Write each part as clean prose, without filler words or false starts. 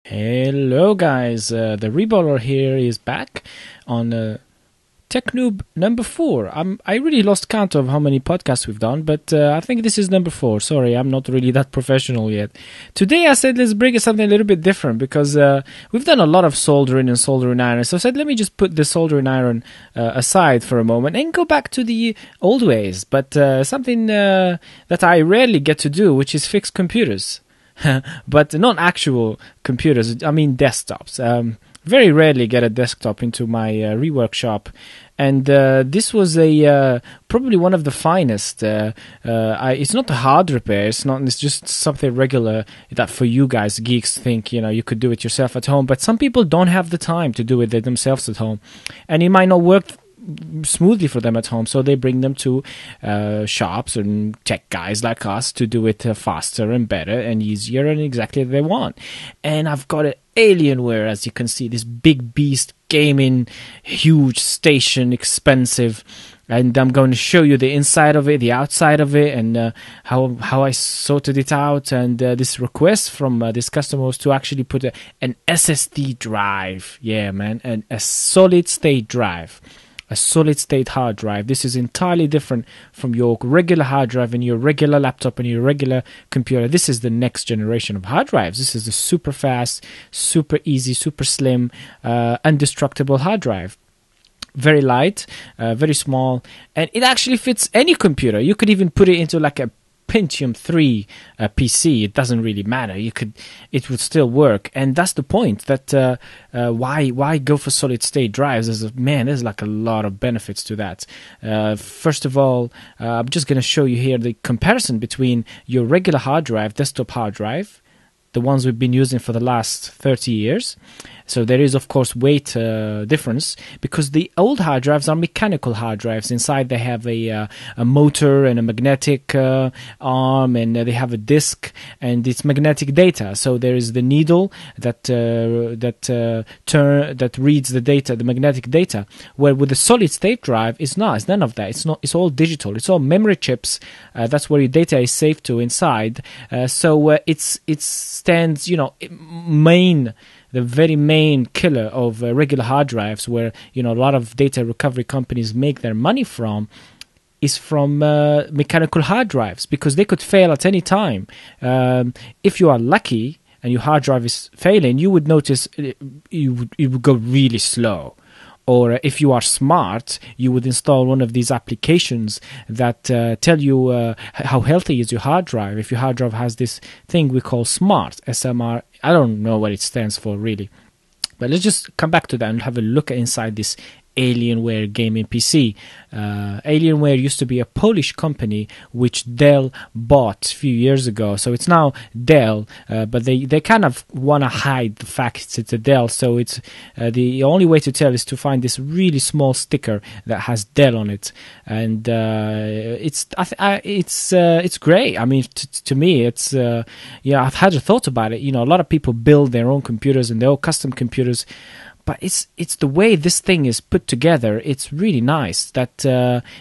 Hello guys, the Reballer here is back on Tech Noob number 4. I really lost count of how many podcasts we've done, but I think this is number 4. Sorry, I'm not really that professional yet. Today I said let's bring something a little bit different because we've done a lot of soldering and soldering iron. So I said let me just put the soldering iron aside for a moment and go back to the old ways. But something that I rarely get to do, which is fix computers. But not actual computers, I mean desktops. Very rarely get a desktop into my rework shop, and this was probably one of the finest. It's not a hard repair, it's just something regular that for you guys geeks think you could do it yourself at home, but some people don't have the time to do it themselves at home, and it might not work smoothly for them at home, so they bring them to shops and tech guys like us to do it faster and better and easier and exactly what they want. And I've got an Alienware, as you can see, this big beast gaming, huge station, expensive, and I'm going to show you the inside of it, the outside of it, and how I sorted it out. And this request from this customer was to actually put an SSD drive. Yeah, man, a solid state drive. A solid-state hard drive. This is entirely different from your regular hard drive and your regular laptop and your regular computer. This is the next generation of hard drives. This is the super fast, super easy, super slim, indestructible hard drive. Very light, very small, and it actually fits any computer. You could even put it into like a Pentium 3 PC. It doesn't really matter. It would still work, and that's the point. That why go for solid state drives? There's like a lot of benefits to that. First of all, I'm just going to show you here the comparison between your regular hard drive, desktop hard drive, the ones we've been using for the last 30 years. So there is, of course, weight difference because the old hard drives are mechanical hard drives. Inside they have a motor and a magnetic arm, and they have a disk, and it's magnetic data. So there is the needle that reads the data, the magnetic data. Where with the solid state drive, it's none of that. It's all digital. It's all memory chips. That's where your data is saved to inside. So it stands, the very main killer of regular hard drives, where a lot of data recovery companies make their money from, is from mechanical hard drives, because they could fail at any time. If you are lucky and your hard drive is failing, you would notice it would go really slow. Or if you are smart, you would install one of these applications that tell you how healthy is your hard drive. If your hard drive has this thing we call SMART, SMR, I don't know what it stands for really. But let's just come back to that and have a look inside this Alienware gaming PC. Alienware used to be a Polish company which Dell bought a few years ago, so it's now Dell, but they kind of want to hide the fact it's a Dell, so it's the only way to tell is to find this really small sticker that has Dell on it, and it's great. I mean, to me, it's I've had a thought about it. A lot of people build their own computers and their own custom computers, but it's the way this thing is put together. It's really nice. That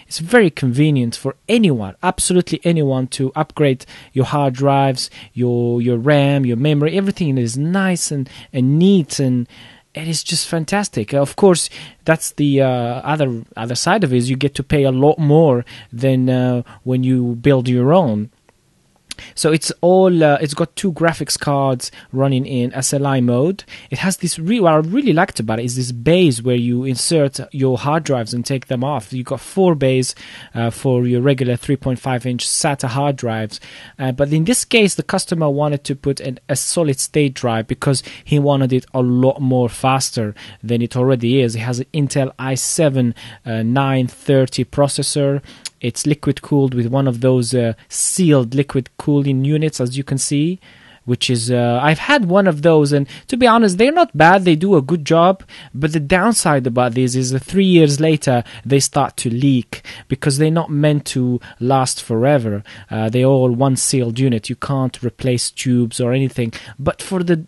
it's very convenient for anyone, absolutely anyone, to upgrade your hard drives, your RAM, your memory. Everything is nice and neat, and it's just fantastic. Of course, that's the other side of it, is you get to pay a lot more than when you build your own. So it's all. It's got 2 graphics cards running in SLI mode. It has this. What I really liked about it is this bays where you insert your hard drives and take them off. You got 4 bays for your regular 3.5-inch SATA hard drives, but in this case, the customer wanted to put a solid state drive because he wanted it a lot more faster than it already is. It has an Intel i7 930 processor. It's liquid cooled with one of those sealed liquid cooling units, as you can see, which is I've had one of those, and to be honest, they're not bad. They do a good job, but the downside about this is that 3 years later they start to leak because they're not meant to last forever. They're all one sealed unit. You can't replace tubes or anything. But for the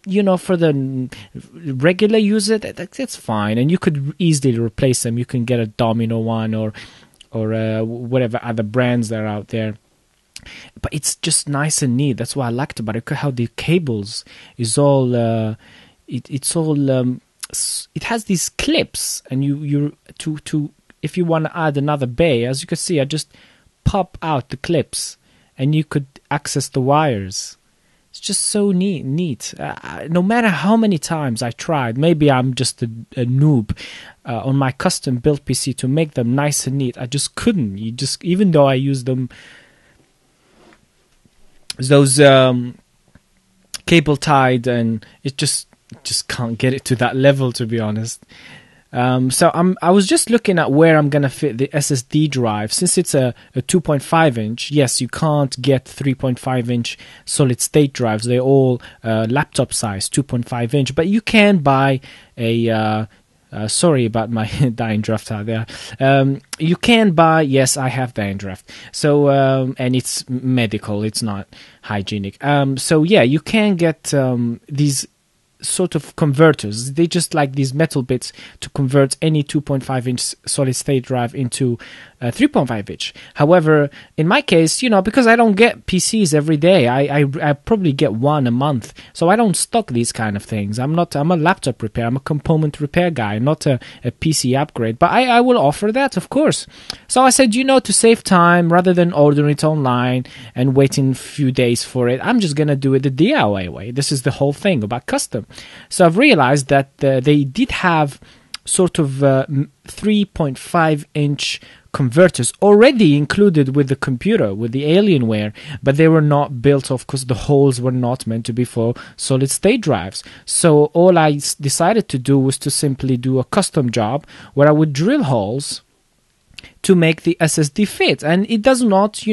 regular user, that's fine, and you could easily replace them. You can get a Domino one or whatever other brands that are out there. But it's just nice and neat. That's what I liked about it. Look at how the cables is all it's all it has these clips, and you if you want to add another bay, as you can see, I just pop out the clips, and you could access the wires. It's just so neat. No matter how many times I tried, maybe I'm just a noob on my custom built PC to make them nice and neat. I just couldn't. Even though I use them, those cable tied, and it just can't get it to that level, to be honest. So I was just looking at where I'm gonna fit the SSD drive. Since it's a 2.5 inch, yes, you can't get 3.5 inch solid state drives. They're all laptop size, 2.5 inch. But you can buy a sorry about my dying draft out there. You can buy, yes, I have dying draft. So and it's medical, it's not hygienic. So yeah, you can get these sort of converters. They just like these metal bits to convert any 2.5 inch solid state drive into 3.5 inch. However, in my case, because I don't get PCs every day, I probably get one a month, so I don't stock these kind of things. I'm a laptop repair, I'm a component repair guy, not a PC upgrade, but I will offer that, of course. So I said, to save time, rather than ordering it online and waiting a few days for it, I'm just gonna do it the DIY way. This is the whole thing about custom. So I've realized that they did have sort of 3.5 inch converters already included with the computer, with the Alienware, but they were not built, of course. The holes were not meant to be for solid state drives. So all I decided to do was to simply do a custom job where I would drill holes to make the SSD fit. And it does not,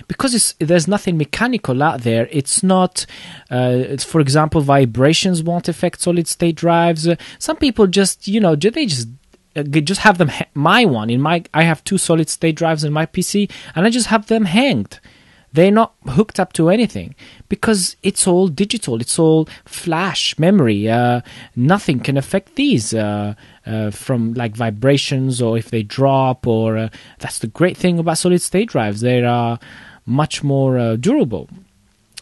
because there's nothing mechanical out there. It's not, for example, vibrations won't affect solid state drives. Some people just, they just have them. I have 2 solid state drives in my PC, and I just have them hanged. They're not hooked up to anything because it's all digital. It's all flash memory. Nothing can affect these from like vibrations, or if they drop, or that's the great thing about solid state drives. They are much more durable.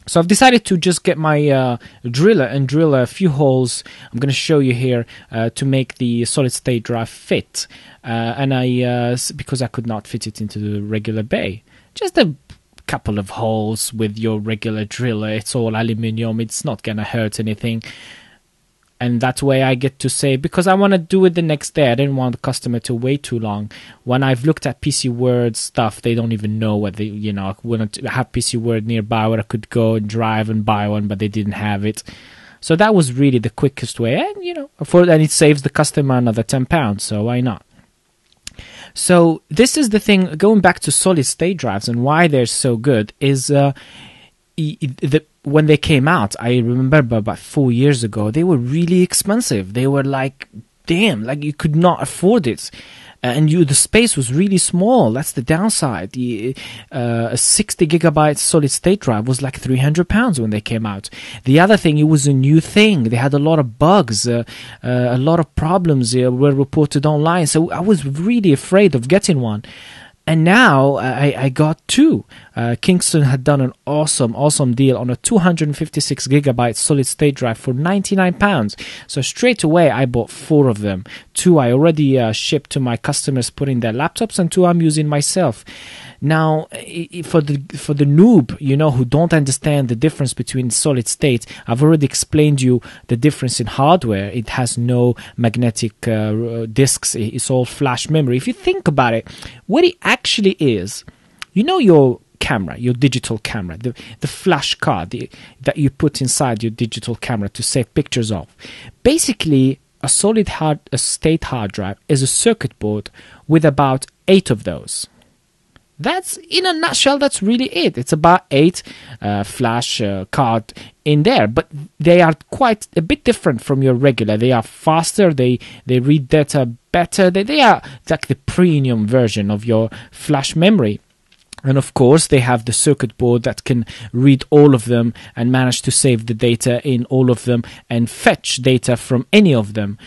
So I've decided to just get my driller and drill a few holes. I'm going to show you here to make the solid state drive fit. And because I could not fit it into the regular bay. Just a couple of holes with your regular driller. It's all aluminium. It's not going to hurt anything. And that way I get to say, because I want to do it the next day. I didn't want the customer to wait too long. When I've looked at PC Word stuff, they don't even know what they, I wouldn't have PC Word nearby where I could go and drive and buy one, but they didn't have it. So that was really the quickest way. And, and it saves the customer another £10, so why not? So this is the thing, going back to solid state drives and why they're so good is when they came out, I remember about 4 years ago, they were really expensive. They were like, damn, like you could not afford it. And the space was really small. That's the downside. A 60 gigabyte solid state drive was like £300 when they came out. The other thing, it was a new thing. They had a lot of bugs, a lot of problems were reported online. So I was really afraid of getting one. And now I got 2. Kingston had done an awesome deal on a 256 gigabyte solid state drive for £99. So straight away I bought 4 of them. 2 I already shipped to my customers, put in their laptops, and 2 I'm using myself. Now, for the noob, who don't understand the difference between solid state, I've already explained you the difference in hardware. It has no magnetic disks. It's all flash memory. If you think about it, what it actually is, your camera, your digital camera, the flash card that you put inside your digital camera to save pictures of. Basically, a solid state hard drive is a circuit board with about 8 of those. That's, in a nutshell, that's really it. It's about 8 flash card in there, but they are quite a bit different from your regular. They are faster, they read data better, they are like the premium version of your flash memory. And of course, they have the circuit board that can read all of them and manage to save the data in all of them and fetch data from any of them.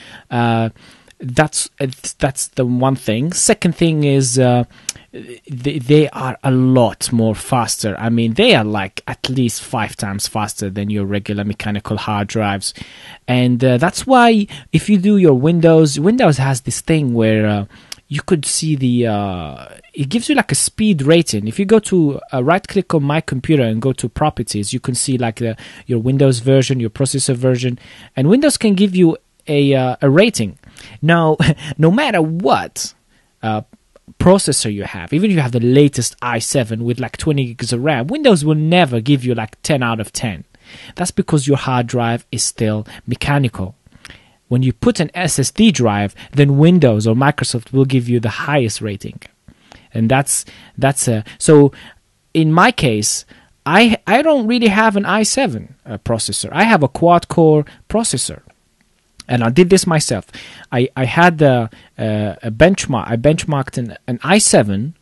that's the one thing. Second thing is they are a lot more faster. I mean, they are like at least 5 times faster than your regular mechanical hard drives. And that's why if you do your Windows has this thing where you could see it gives you like a speed rating. If you go to right click on my computer and go to properties, you can see like your Windows version, your processor version, and Windows can give you a rating. Now, no matter what processor you have, even if you have the latest i7 with like 20 gigs of RAM, Windows will never give you like 10 out of 10. That's because your hard drive is still mechanical. When you put an SSD drive, then Windows or Microsoft will give you the highest rating. And so in my case, I don't really have an i7 processor. I have a quad-core processor. And I did this myself. I had a benchmark. I benchmarked an i7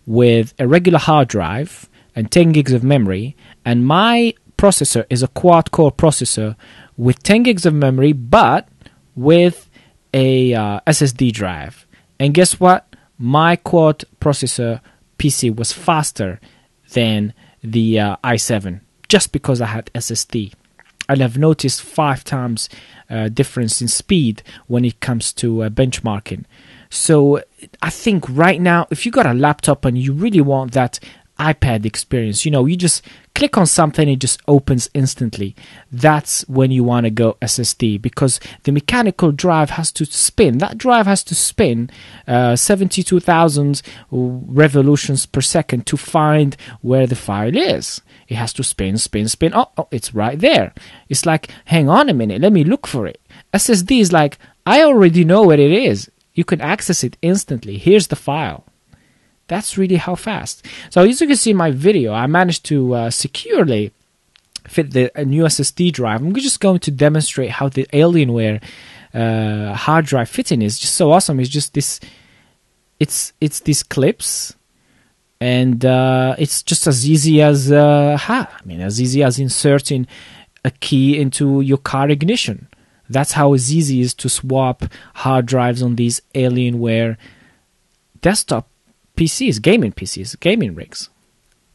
with a regular hard drive and 10 gigs of memory. And my processor is a quad-core processor with 10 gigs of memory, but with a SSD drive. And guess what? My quad processor PC was faster than the i7 just because I had SSD. And I've noticed 5 times difference in speed when it comes to benchmarking. So I think right now, if you got a laptop and you really want that iPad experience, you just click on something, it just opens instantly. That's when you want to go SSD, because the mechanical drive has to spin. That drive has to spin 72,000 revolutions per second to find where the file is. It has to spin. Oh, it's right there. It's like, hang on a minute, let me look for it. SSD is like, I already know where it is. You can access it instantly. Here's the file. That's really how fast. So as you can see in my video, I managed to securely fit a new SSD drive. I'm just going to demonstrate how the Alienware hard drive fitting is just so awesome. It's just this, it's these clips, and it's just as easy as as easy as inserting a key into your car ignition. That's how easy it is to swap hard drives on these Alienware desktop PCs, gaming rigs.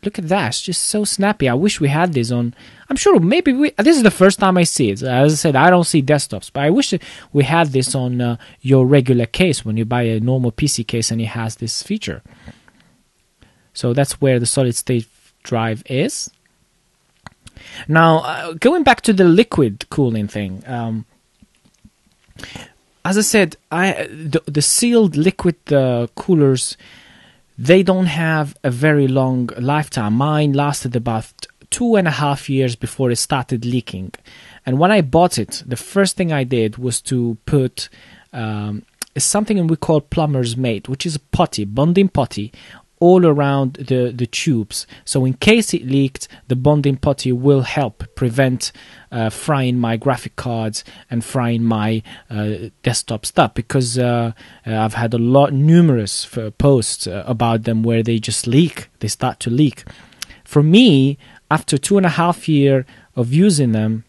Look at that, it's just so snappy. I wish we had this on, I'm sure maybe this is the first time I see it. As I said, I don't see desktops, but I wish we had this on your regular case when you buy a normal PC case and it has this feature. So that's where the solid state drive is. Now, going back to the liquid cooling thing, as I said, the sealed liquid coolers, they don't have a very long lifetime. Mine lasted about 2.5 years before it started leaking. And when I bought it, the first thing I did was to put something we call plumber's mate, which is a putty, bonding putty, all around the tubes. So in case it leaked, the bonding putty will help prevent frying my graphic cards and frying my desktop stuff, because I've had numerous posts about them where they just leak. They start to leak. For me, after 2.5 years of using them,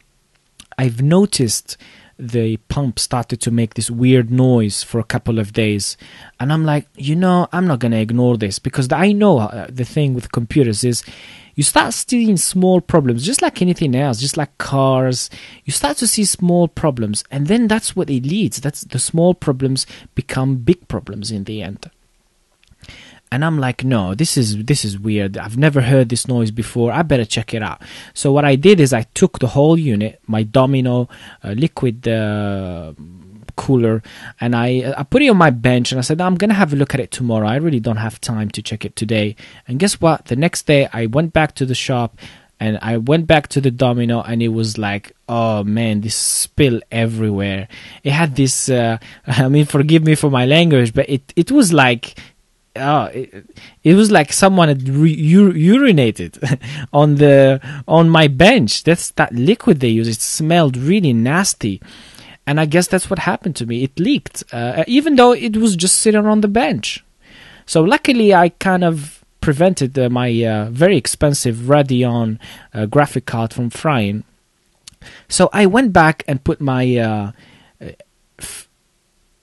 I've noticed the pump started to make this weird noise for a couple of days. And I'm like, I'm not going to ignore this, because I know the thing with computers is you start seeing small problems, just like anything else, just like cars. You start to see small problems, and then that's what it leads. That's the small problems become big problems in the end. And I'm like, no, this is weird. I've never heard this noise before. I better check it out. So what I did is I took the whole unit, my Domino liquid cooler, and I put it on my bench, and I said, I'm going to have a look at it tomorrow. I really don't have time to check it today. And guess what? The next day, I went back to the shop, and I went back to the Domino, and it was like, oh man, this spill everywhere. It had this, forgive me for my language, but it was like, it was like someone had urinated on my bench. That's that liquid they use. It smelled really nasty, and I guess that's what happened to me. It leaked, even though it was just sitting on the bench. So luckily, I kind of prevented my very expensive Radeon graphic card from frying. So I went back and put my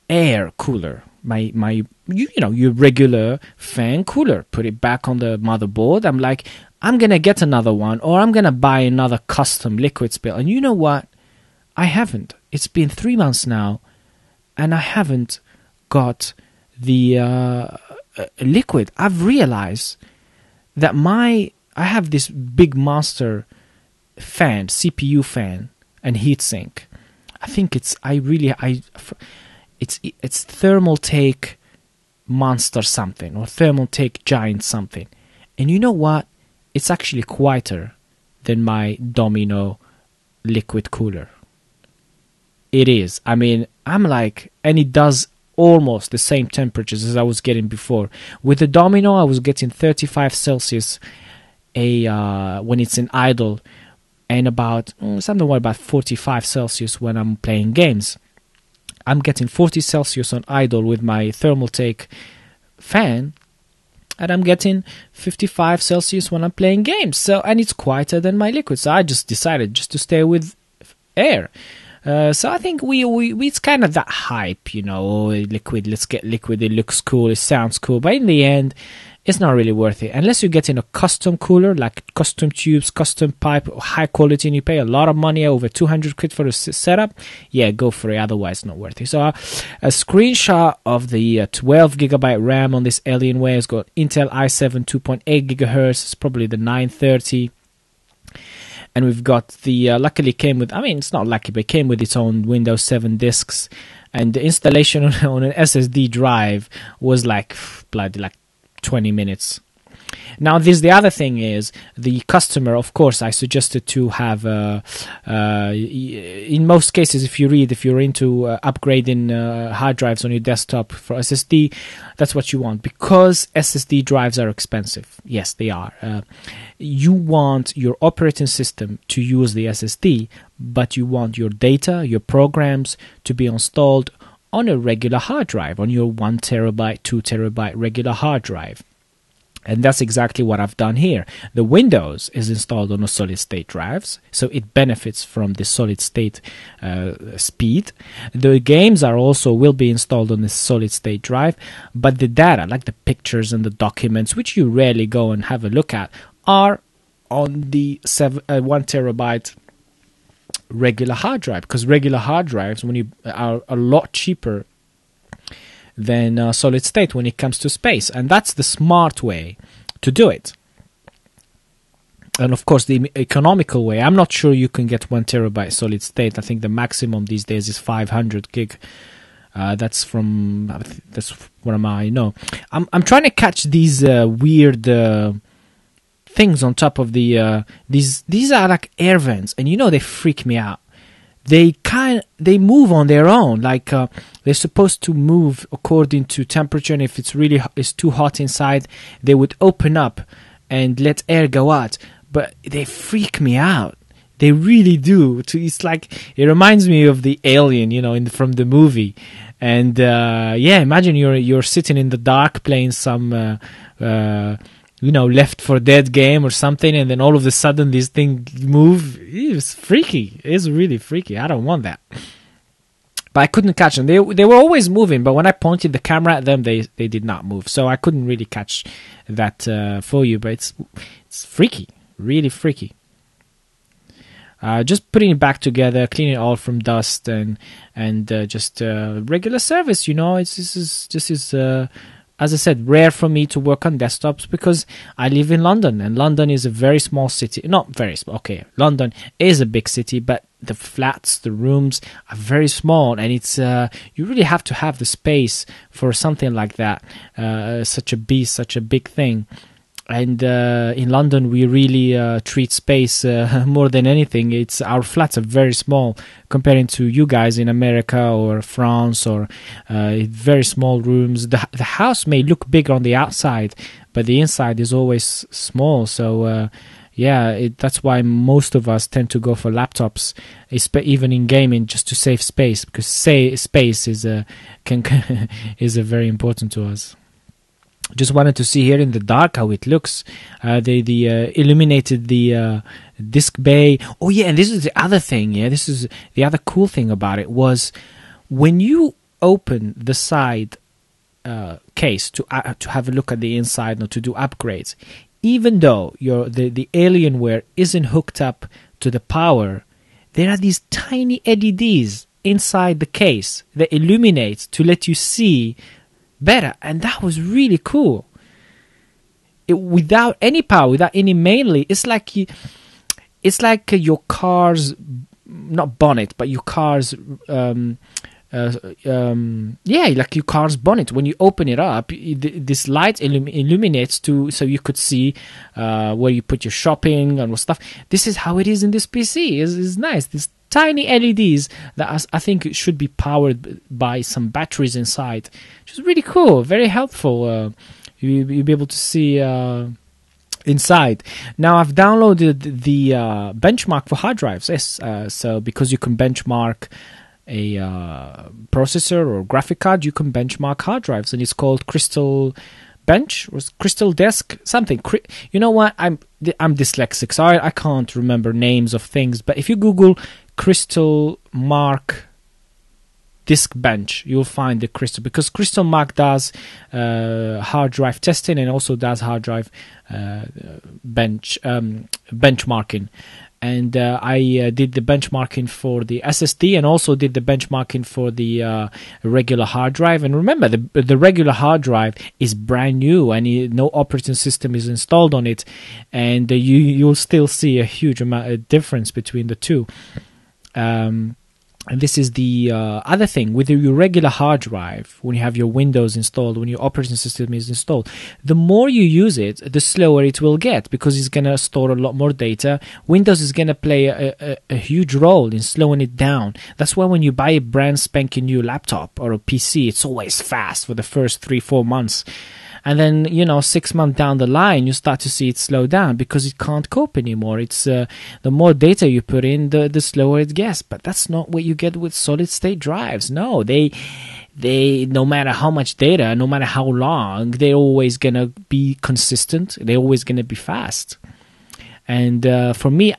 air cooler, your regular fan cooler, put it back on the motherboard. I'm like, I'm gonna get another one, or I'm gonna buy another custom liquid spill. And you know what? I haven't. It's been 3 months now, and I haven't got the liquid. I've realized that I have this big monster fan, CPU fan, and heatsink. I think it's Thermaltake Monster something, or Thermaltake Giant something. And you know what? It's actually quieter than my Domino liquid cooler. It is. I mean, I'm like, and it does almost the same temperatures as I was getting before. With the Domino, I was getting 35 Celsius when it's in idle, and about 45 Celsius when I'm playing games. I'm getting 40 Celsius on idle with my Thermaltake fan, and I'm getting 55 Celsius when I'm playing games. So, and it's quieter than my liquid. So I just decided just to stay with air. So I think it's kind of that hype, liquid. Let's get liquid. It looks cool. It sounds cool. But in the end, it's not really worth it. Unless you're getting a custom cooler, like custom tubes, custom pipe, high quality, and you pay a lot of money, over 200 quid for a setup, yeah, go for it. Otherwise, not worth it. So a screenshot of the 12 gigabyte RAM on this Alienware. It's got Intel i7 2.8 gigahertz. It's probably the 930. And we've got the, luckily came with, it's not lucky, but it came with its own Windows 7 disks. And the installation on an SSD drive was like 20 minutes. Now, the other thing is, the customer, of course, I suggested to have, in most cases, if you're into upgrading hard drives on your desktop for SSD, that's what you want, because SSD drives are expensive. Yes, they are. You want your operating system to use the SSD, but you want your data, your programs to be installed on a regular hard drive, on your 1 terabyte, 2 terabyte regular hard drive. And that's exactly what I've done here. The Windows is installed on a solid state drives, so it benefits from the solid state speed. The games will be installed on a solid state drive, but the data, like the pictures and the documents, which you rarely go and have a look at, are on the 1 terabyte regular hard drive, because regular hard drives are a lot cheaper than solid state when it comes to space, and that's the smart way to do it. And of course, the economical way, I'm not sure you can get 1 terabyte solid state. I think the maximum these days is 500 gig. That's what I know. I'm trying to catch these weird things on top of the these are like air vents, and they freak me out. They move on their own, like they're supposed to move according to temperature, and if it's too hot inside, they would open up and let air go out. But they freak me out. They really do. It's like, it reminds me of the Alien, from the movie. And imagine you're sitting in the dark playing some Left 4 Dead game or something, and then all of a sudden these things move. It's freaky. It's really freaky. I don't want that. But I couldn't catch them. They were always moving, but when I pointed the camera at them, they did not move. So I couldn't really catch that for you. But it's freaky, really freaky. Just putting it back together, cleaning it all from dust, and just regular service. This is as I said, rare for me to work on desktops because I live in London, and London is a very small city. Not very small. Okay, London is a big city, but the flats, the rooms are very small, and it's you really have to have the space for something like that. Such a big thing. And in London, we really treat space more than anything. Our flats are very small comparing to you guys in America or France, or very small rooms. The house may look big on the outside, but the inside is always small. So that's why most of us tend to go for laptops, even in gaming, just to save space, because space is very important to us. Just wanted to see here in the dark how it looks. They illuminated the disk bay. Oh yeah, and this is the other thing. Yeah, this is the other cool thing about it was when you open the side case to have a look at the inside or to do upgrades, even though the Alienware isn't hooked up to the power, there are these tiny LEDs inside the case that illuminate to let you see better, and that was really cool. Without any power, without any mainly, it's like your car's, not bonnet, but your car's like your car's bonnet. When you open it up, this light illuminates so you could see where you put your shopping and stuff. This is how it is in this PC. It's nice. These tiny LEDs that I think it should be powered by some batteries inside, which is really cool, very helpful. You'll be able to see inside. Now I've downloaded the benchmark for hard drives. Yes, so because you can benchmark a processor or graphic card, you can benchmark hard drives, and it's called Crystal Bench or Crystal Desk something. You know what? I'm dyslexic, so I can't remember names of things. But if you Google Crystal Mark Disk Bench, you'll find the Crystal, because Crystal Mark does hard drive testing and also does hard drive benchmarking. And I did the benchmarking for the SSD and also did the benchmarking for the regular hard drive. And remember, the regular hard drive is brand new and no operating system is installed on it, and you'll still see a huge amount of difference between the two. And this is the other thing with your regular hard drive. When you have your Windows installed, when your operating system is installed, the more you use it, the slower it will get, because it's going to store a lot more data. Windows is going to play a huge role in slowing it down. That's why when you buy a brand spanking new laptop or a PC, it's always fast for the first 3-4 months. And then, 6 months down the line, you start to see it slow down because it can't cope anymore. It's the more data you put in, the slower it gets. But that's not what you get with solid-state drives. No, they no matter how much data, no matter how long, they're always gonna be consistent. They're always gonna be fast. And for me,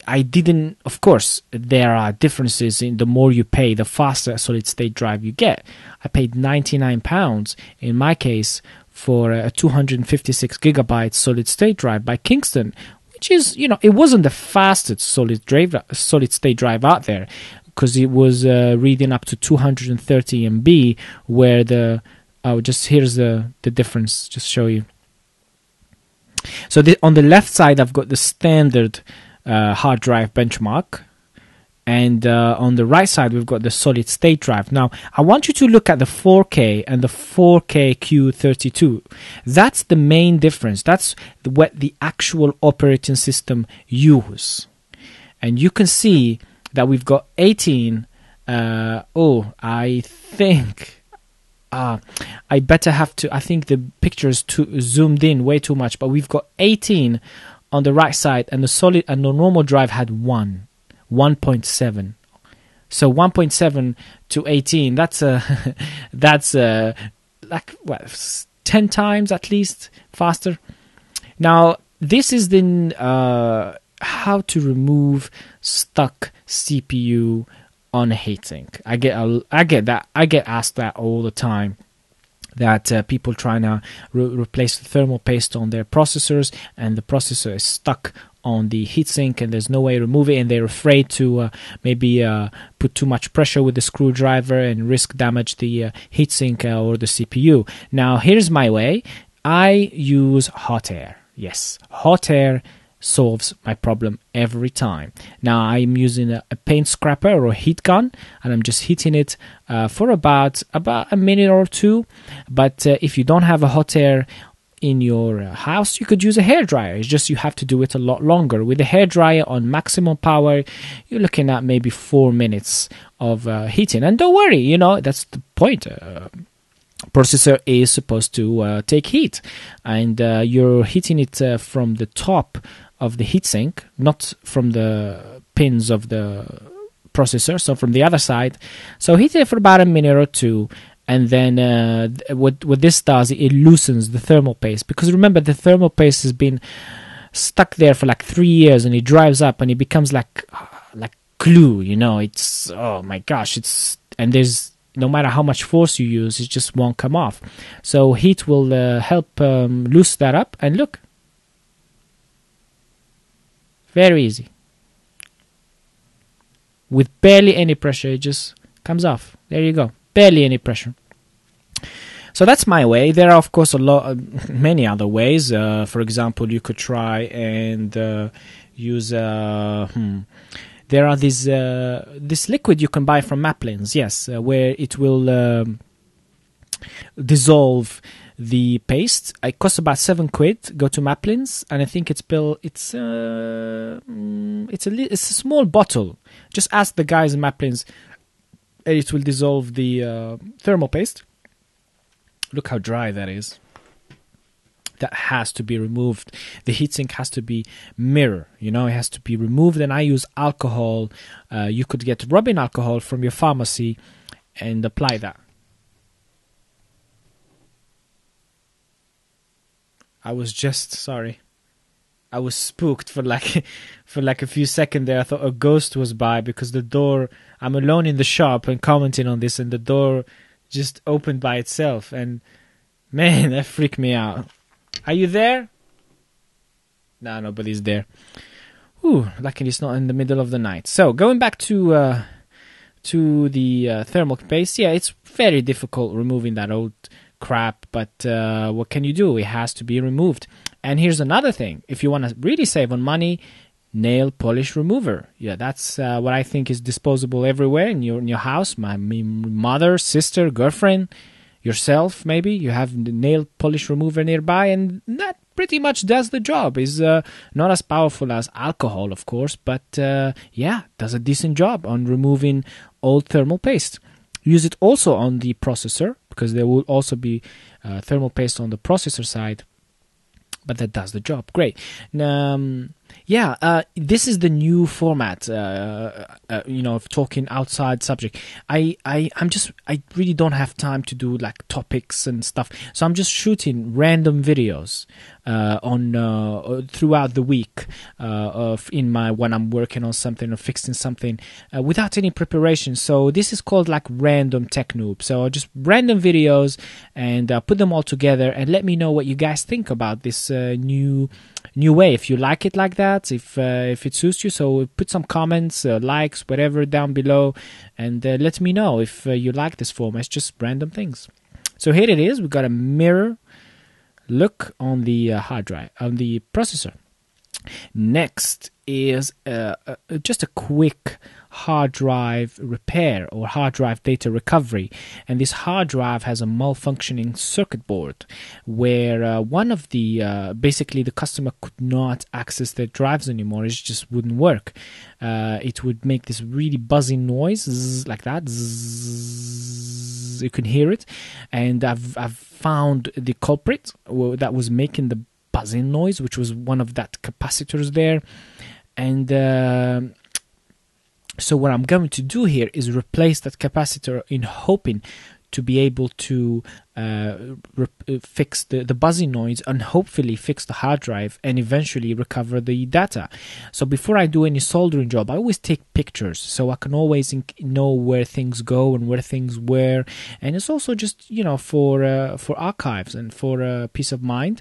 I didn't, of course, there are differences in the more you pay, the faster a solid state drive you get. I paid £99 in my case for a 256 gigabyte solid state drive by Kingston, which is, it wasn't the fastest solid state drive out there, because it was reading up to 230 MB, where here's the difference, just show you. So on the left side, I've got the standard hard drive benchmark, and on the right side we've got the solid state drive. Now I want you to look at the 4K and the 4K Q32. That's the main difference. That's what the actual operating system use, and you can see that we've got 18. I think I better have to. I think the picture is too zoomed in way too much, but we've got 18 on the right side, and the normal drive had 1.7. So 1.7 to 18, that's like what, 10 times at least faster. Now this is the how to remove stuck CPU on a heatsink. I get asked that all the time. That people trying to replace the thermal paste on their processors, and the processor is stuck on the heatsink and there's no way to remove it, and they're afraid to maybe put too much pressure with the screwdriver and risk damage the heatsink or the CPU. Now here's my way. I use hot air. Yes, hot air solves my problem every time. Now I'm using a paint scraper or a heat gun, and I'm just heating it for about a minute or two. But if you don't have a hot air in your house, you could use a hairdryer. It's just you have to do it a lot longer. With a hairdryer on maximum power, you're looking at maybe 4 minutes of heating. And don't worry, that's the point. Processor is supposed to take heat, and you're heating it from the top of the heatsink, not from the pins of the processor, so from the other side. So heat it for about a minute or two, and then what this does, it loosens the thermal paste, because remember, the thermal paste has been stuck there for like 3 years, and it dries up and it becomes like glue, you know. It's, oh my gosh, and there's, no matter how much force you use, it just won't come off. So heat will help loosen that up, and look, very easy. With barely any pressure, it just comes off. There you go, barely any pressure. So that's my way. There are, of course, many other ways. For example, you could try and use there are these this liquid you can buy from Maplins, yes, where it will dissolve the paste. It costs about £7. Go to Maplins, and I think it's a small bottle. Just ask the guys in Maplins, and it will dissolve the thermal paste. Look how dry that is. That has to be removed. The heatsink has to be mirror, you know, it has to be removed. And I use alcohol. You could get rubbing alcohol from your pharmacy and apply that. I was spooked for like a few seconds there. I thought a ghost was by, because the door, I'm alone in the shop and commenting on this, and the door just opened by itself, and man, that freaked me out. Are you there? No, nobody's there. Ooh, luckily it's not in the middle of the night. So going back to the thermal paste, yeah, it's very difficult removing that old crap, but what can you do? It has to be removed. And here's another thing: if you want to really save on money, nail polish remover. Yeah, that's what I think is disposable everywhere in your house. My mother, sister, girlfriend, yourself, maybe you have the nail polish remover nearby, and that pretty much does the job. Is not as powerful as alcohol, of course, but yeah, does a decent job on removing old thermal paste. Use it also on the processor, because there will also be thermal paste on the processor side, but that does the job. Great. This is the new format, of talking outside subject. I really don't have time to do like topics and stuff, so I'm just shooting random videos on throughout the week when I'm working on something or fixing something without any preparation. So this is called like Random Tech Noob. So just random videos, and put them all together, and let me know what you guys think about this new way. If you like it like that, if it suits you, so put some comments, likes, whatever down below, and let me know if you like this format. It's just random things. So here it is. We've got a mirror look on the hard drive, on the processor. Next is just a quick hard drive repair or hard drive data recovery. And this hard drive has a malfunctioning circuit board where one of the basically the customer could not access their drives anymore. It just wouldn't work. It would make this really buzzing noise, zzz, like that. Zzz, you can hear it, and I've found the culprit that was making the buzzing noise, which was one of that capacitors there. And so what I'm going to do here is replace that capacitor in hoping to be able to fix the buzzing noise, and hopefully fix the hard drive and eventually recover the data. So before I do any soldering job, I always take pictures so I can always know where things go and where things were. And it's also just, for archives and for peace of mind,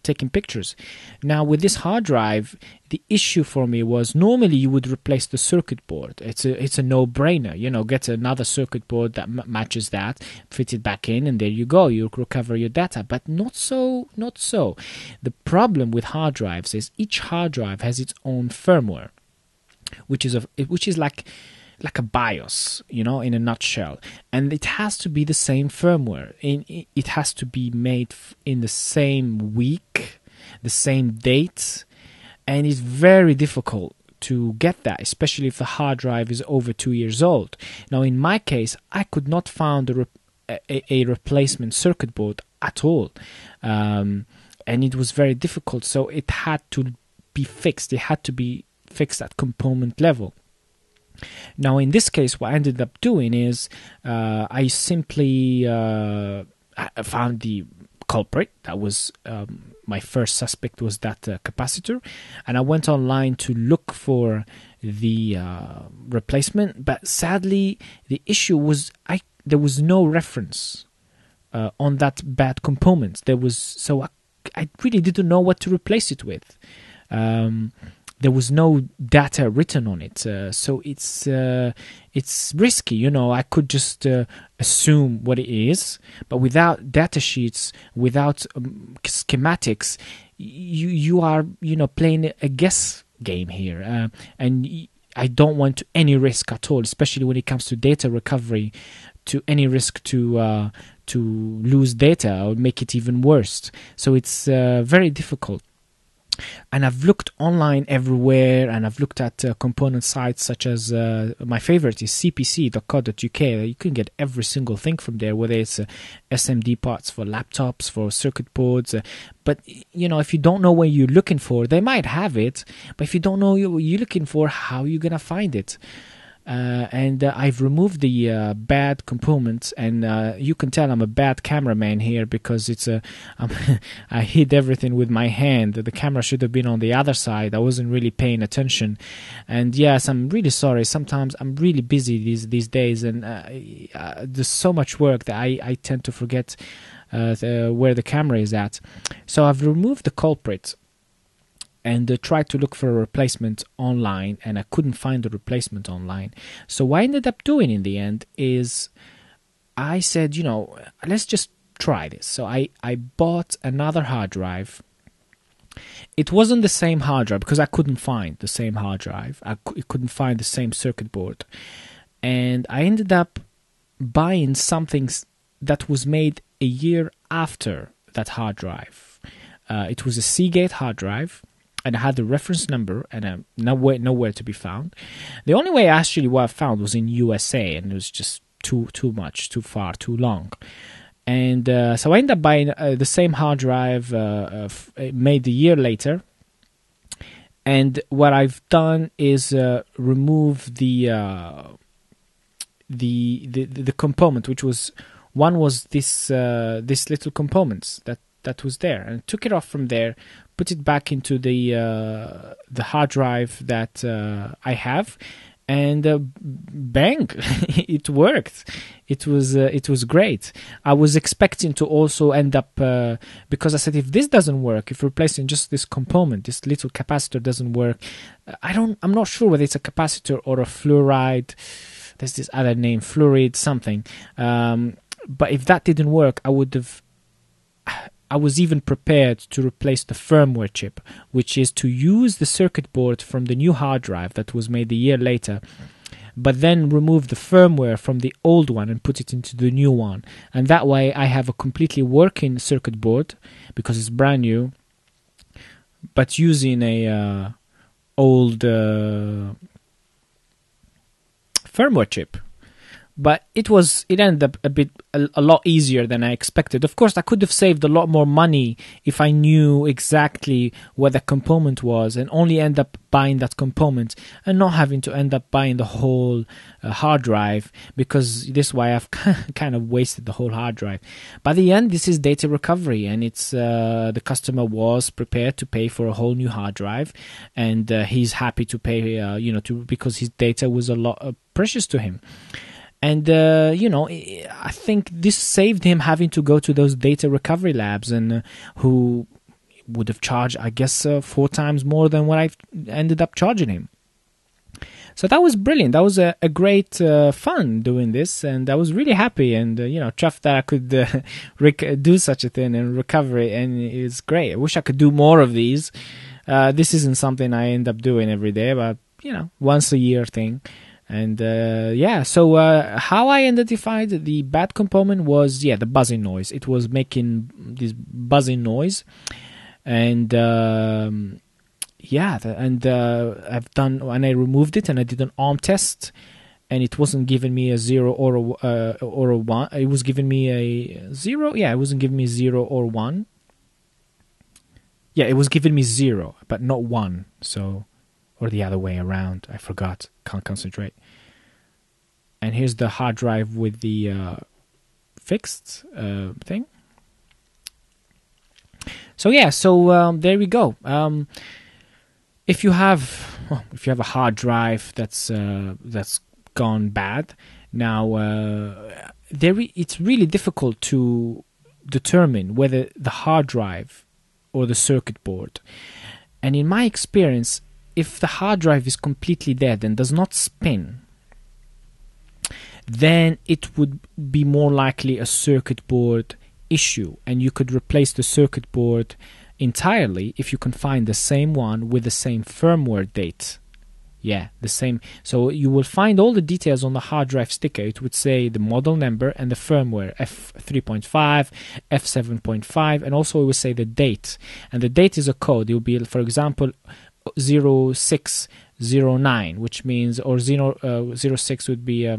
taking pictures. Now with this hard drive, the issue for me was, normally you would replace the circuit board. It's a no-brainer. Get another circuit board that matches that, fit it back in, and there you go. You recover your data. But not so. The problem with hard drives is each hard drive has its own firmware, which is like a BIOS, in a nutshell. And it has to be the same firmware. It has to be made in the same week, the same date, and it's very difficult to get that, especially if the hard drive is over 2 years old. Now, in my case, I could not find a replacement circuit board at all, and it was very difficult. So it had to be fixed. It had to be fixed at component level. Now, in this case, what I ended up doing is I simply found the culprit that was my first suspect was that capacitor, and I went online to look for the replacement. But sadly, the issue was there was no reference on that bad component. I really didn't know what to replace it with. There was no data written on it, so it's risky. You know, I could just assume what it is, but without data sheets, without schematics, you are, you know, playing a guess game here, and I don't want any risk at all, especially when it comes to data recovery, to any risk to lose data or make it even worse. So it's very difficult. And I've looked online everywhere, and I've looked at component sites such as my favorite is cpc.co.uk. You can get every single thing from there, whether it's SMD parts for laptops, for circuit boards. But you know, if you don't know what you're looking for, they might have it. But if you don't know what you're looking for, how are you gonna find it? And I've removed the bad components, and you can tell I'm a bad cameraman here because I hid everything with my hand. The camera should have been on the other side. I wasn't really paying attention, and yes, I'm really sorry. Sometimes I'm really busy these days, and there's so much work that I tend to forget where the camera is at. So I've removed the culprit and tried to look for a replacement online, and I couldn't find the replacement online. So what I ended up doing in the end is I said, you know, let's just try this. So I bought another hard drive. It wasn't the same hard drive because I couldn't find the same hard drive. I couldn't find the same circuit board. And I ended up buying something that was made a year after that hard drive. It was a Seagate hard drive, and I had the reference number, and nowhere to be found. The only way actually what I found was in USA, and it was just too much, too far, too long. And so I ended up buying the same hard drive made a year later. And what I've done is remove the component, which was this little components that was there, and took it off from there, put it back into the hard drive that I have, and bang, it worked. It was great. I was expecting to also end up because I said, if this doesn't work, if replacing just this component, this little capacitor doesn't work, I'm not sure whether it's a capacitor or a fluoride. There's this other name, fluoride something. But if that didn't work, I was even prepared to replace the firmware chip, which is to use the circuit board from the new hard drive that was made a year later, but then remove the firmware from the old one and put it into the new one. And that way I have a completely working circuit board because it's brand new, but using a old firmware chip. But it ended up a lot easier than I expected. Of course, I could have saved a lot more money if I knew exactly what the component was and only end up buying that component and not having to end up buying the whole hard drive, because this way I've kind of wasted the whole hard drive. By the end, this is data recovery, and it's the customer was prepared to pay for a whole new hard drive, and he's happy to pay, because his data was a lot precious to him. And, I think this saved him having to go to those data recovery labs, and who would have charged, I guess, 4 times more than what I ended up charging him. So that was brilliant. That was a great fun doing this, and I was really happy and, chuffed that I could do such a thing and recover it, and it's great. I wish I could do more of these. This isn't something I end up doing every day, but, once a year thing. And so how I identified the bad component was the buzzing noise. It was making this buzzing noise, and I've done, and I removed it and I did an arm test, and it wasn't giving me a 0 or a 1. It was giving me a 0. Yeah, it wasn't giving me 0 or 1. Yeah, it was giving me 0, but not 1. So. Or the other way around. I forgot. Can't concentrate. And here's the hard drive with the fixed thing. So yeah, so there we go. If you have a hard drive that's gone bad, now it's really difficult to determine whether the hard drive or the circuit board. And in my experience, if the hard drive is completely dead and does not spin, then it would be more likely a circuit board issue, and you could replace the circuit board entirely if you can find the same one with the same firmware date. Yeah, the same. So you will find all the details on the hard drive sticker. It would say the model number and the firmware, F3.5, F7.5, and also it will say the date. And the date is a code. It will be, for example, 0609, which means, or 06 would be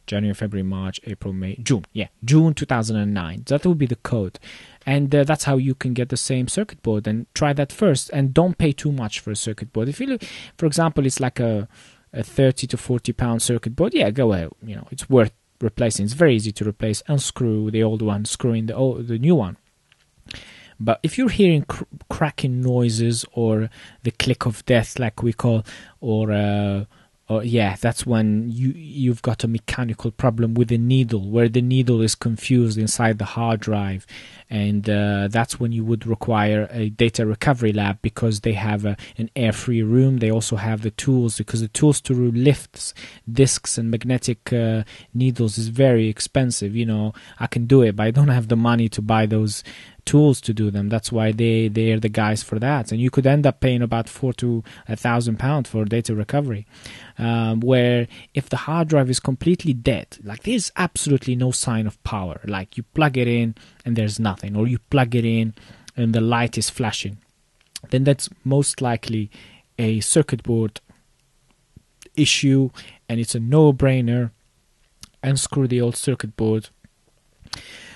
January, February, March, April, May, June. Yeah, June 2009. That would be the code. And that's how you can get the same circuit board. And try that first. And don't pay too much for a circuit board. If you look, for example, it's like a 30 to 40 pound circuit board, yeah, go ahead. You know, it's worth replacing. It's very easy to replace. Unscrew the old one, screw in the new one. But if you're hearing cracking noises or the click of death, like we call, or yeah, that's when you've got a mechanical problem with the needle, where the needle is confused inside the hard drive, and that's when you would require a data recovery lab, because they have an air-free room. They also have the tools, because the tools to lift discs and magnetic needles is very expensive. You know, I can do it, but I don't have the money to buy those tools to do them. That's why they're the guys for that. And you could end up paying about £4,000 to £1,000 for data recovery, where if the hard drive is completely dead, like there's absolutely no sign of power, like you plug it in and there's nothing, or you plug it in and the light is flashing, then that's most likely a circuit board issue, and it's a no-brainer. Unscrew the old circuit board,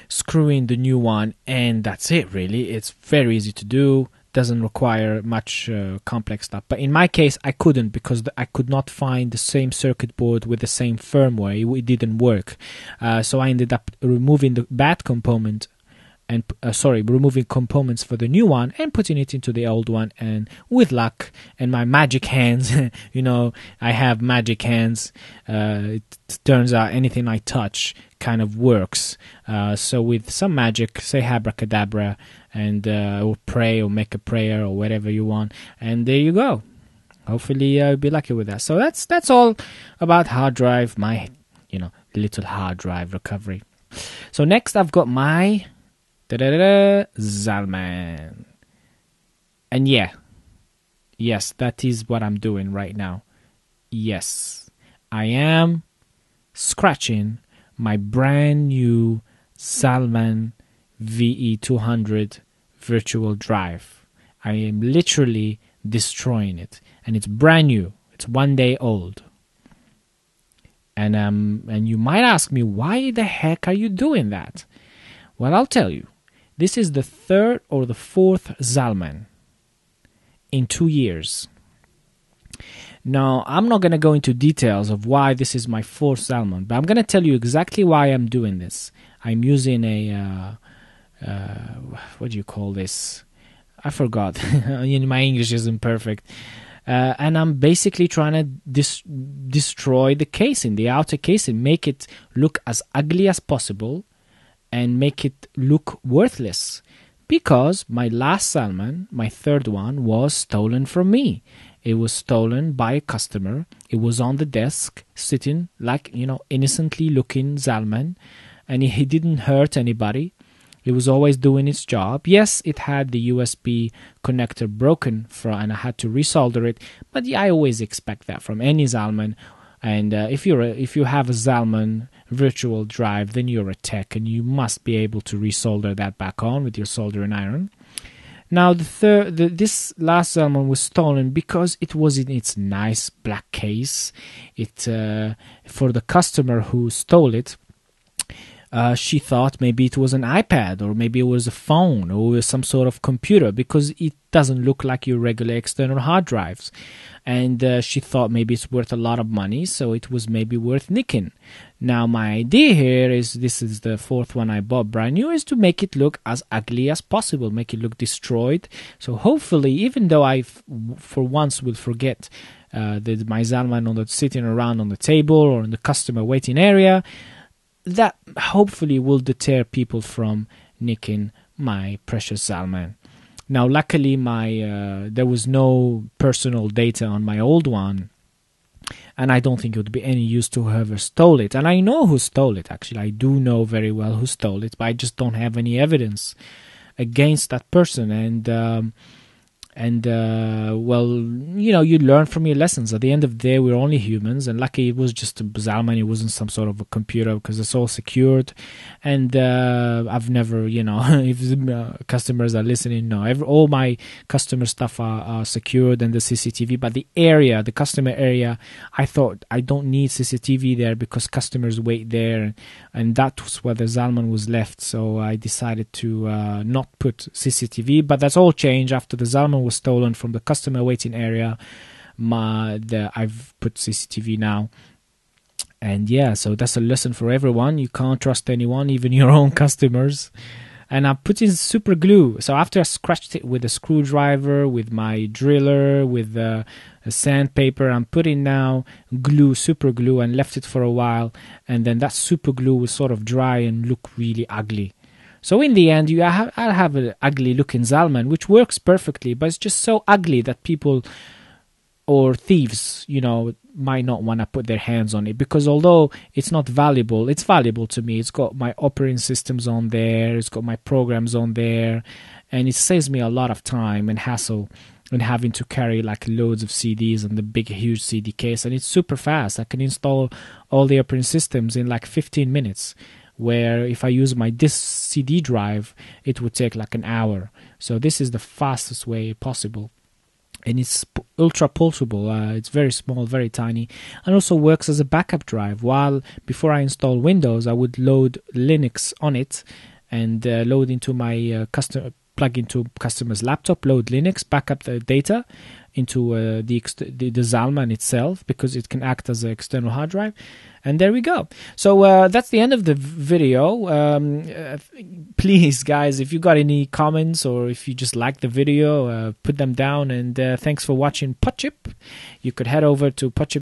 screw in the new one, and that's it, really. It's very easy to do, doesn't require much complex stuff. But in my case, I couldn't, because I could not find the same circuit board with the same firmware. It didn't work. So I ended up removing the bad component, and removing components for the new one and putting it into the old one, and with luck and my magic hands, you know, I have magic hands, it turns out anything I touch kind of works. So with some magic, say abracadabra, and or pray or make a prayer or whatever you want, and there you go. Hopefully I'll be lucky with that. So that's all about hard drive, my little hard drive recovery. So next I've got my Zalman. And yes, that is what I'm doing right now. Yes, I am scratching my brand new Zalman VE200 virtual drive. I am literally destroying it, and it's brand new. It's 1 day old. And you might ask me, why the heck are you doing that? Well, I'll tell you. This is the third or the fourth Zalman in 2 years. Now, I'm not going to go into details of why this is my fourth Zalman, but I'm going to tell you exactly why I'm doing this. I'm using a, what do you call this? I forgot. My English isn't perfect. And I'm basically trying to destroy the casing, the outer casing, make it look as ugly as possible, and make it look worthless, because my last Zalman, my third one, was stolen from me. It was stolen by a customer. It was on the desk, sitting like, innocently looking Zalman, and he didn't hurt anybody. It was always doing its job. Yes, it had the USB connector broken, and I had to resolder it, but I always expect that from any Zalman. And if you have a Zalman virtual drive, then you're a tech, and you must be able to resolder that back on with your soldering iron. Now, this last Zalman was stolen because it was in its nice black case. For the customer who stole it, she thought maybe it was an iPad, or maybe it was a phone, or it was some sort of computer, because it doesn't look like your regular external hard drives. And she thought maybe it's worth a lot of money, so it was maybe worth nicking. Now my idea here is, this is the fourth one I bought brand new, is to make it look as ugly as possible, make it look destroyed. So hopefully, even though I for once will forget my Zalman sitting around on the table or in the customer waiting area, that hopefully will deter people from nicking my precious Zalman. Now, luckily, there was no personal data on my old one, and I don't think it would be any use to whoever stole it. And I know who stole it, actually. I do know very well who stole it, but I just don't have any evidence against that person. Well, you know, you learn from your lessons. At the end of the day, we're only humans, and lucky it was just a Zalman. It wasn't some sort of a computer, because it's all secured. And I've never, you know, if customers are listening, no, all my customer stuff are secured, and the CCTV. But the customer area, I thought I don't need CCTV there because customers wait there, and that was where the Zalman was left. So I decided to not put CCTV. But that's all changed after the Zalman was stolen from the customer waiting area. I've put CCTV now. And yeah, so that's a lesson for everyone. You can't trust anyone, even your own customers. And I put in super glue. So after I scratched it with a screwdriver, with my driller, with a sandpaper, I'm putting now glue, super glue, and left it for a while. And then that super glue will sort of dry and look really ugly. So in the end, I'll have an ugly looking Zalman, which works perfectly, but it's just so ugly that people or thieves, you know, might not want to put their hands on it, because although it's not valuable, it's valuable to me. It's got my operating systems on there, it's got my programs on there, and it saves me a lot of time and hassle in having to carry like loads of CDs and the big huge CD case. And it's super fast. I can install all the operating systems in like 15 minutes, where if I use my disk CD drive, it would take like an hour. So this is the fastest way possible. And it's ultra portable. It's very small, very tiny, and also works as a backup drive. While before I install Windows, I would load Linux on it and load into my plug into customer's laptop, load Linux, back up the data into the Zalman itself, because it can act as an external hard drive. And there we go. So that's the end of the video. Please, guys, if you got any comments or if you just like the video, put them down. And thanks for watching Podchip. You could head over to Podchip